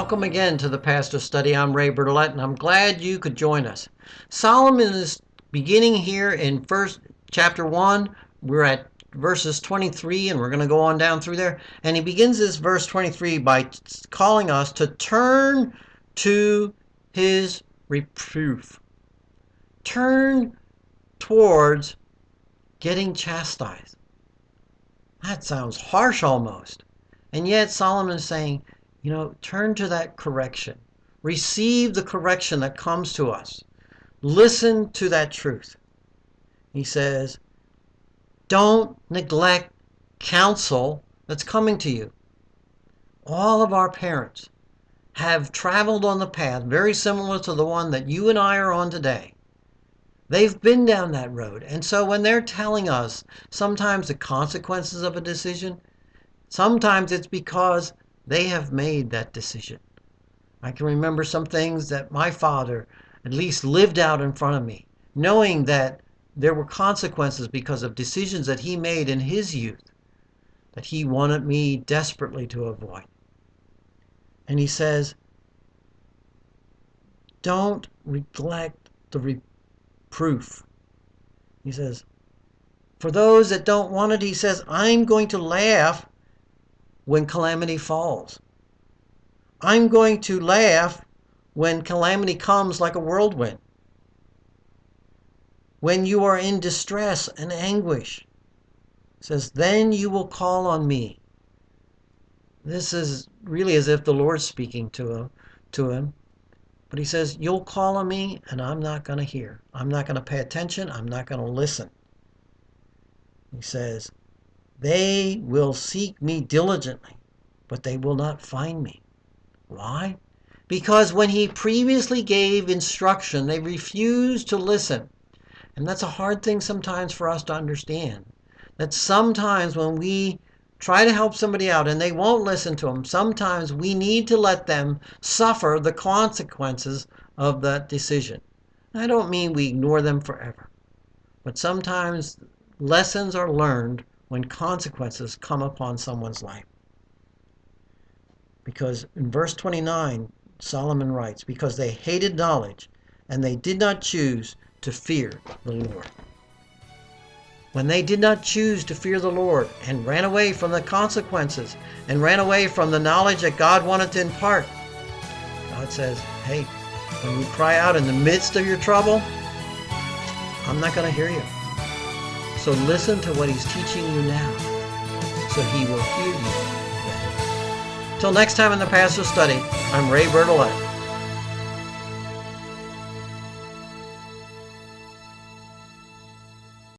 Welcome again to the Pastor Study. I'm Ray Bertolette, and I'm glad you could join us. Solomon is beginning here in first chapter 1. We're at verses 23, and we're going to go on down through there. And he begins this verse 23 by calling us to turn to his reproof. Turn towards getting chastised. That sounds harsh almost. And yet Solomon is saying, turn to that correction. Receive the correction that comes to us. Listen to that truth. He says, don't neglect counsel that's coming to you. All of our parents have traveled on the path very similar to the one that you and I are on today. They've been down that road. And so when they're telling us sometimes the consequences of a decision, sometimes it's because they have made that decision. I can remember some things that my father at least lived out in front of me, knowing that there were consequences because of decisions that he made in his youth that he wanted me desperately to avoid. And he says, don't neglect the reproof. He says, for those that don't want it, he says, I'm going to laugh when calamity falls. I'm going to laugh when calamity comes like a whirlwind. When you are in distress and anguish, it says, then you will call on me. This is really as if the Lord's speaking to him. But he says, you'll call on me and I'm not going to hear. I'm not going to pay attention. I'm not going to listen. He says, they will seek me diligently, but they will not find me. Why? Because when he previously gave instruction, they refused to listen. And that's a hard thing sometimes for us to understand. That sometimes when we try to help somebody out and they won't listen to them, sometimes we need to let them suffer the consequences of that decision. I don't mean we ignore them forever. But sometimes lessons are learned when consequences come upon someone's life. Because in verse 29, Solomon writes, because they hated knowledge and they did not choose to fear the Lord. When they did not choose to fear the Lord and ran away from the consequences and ran away from the knowledge that God wanted to impart, God says, hey, when you cry out in the midst of your trouble, I'm not going to hear you. So listen to what he's teaching you now, so he will hear you then. Till next time in the Pastor Study, I'm Ray Bertolette.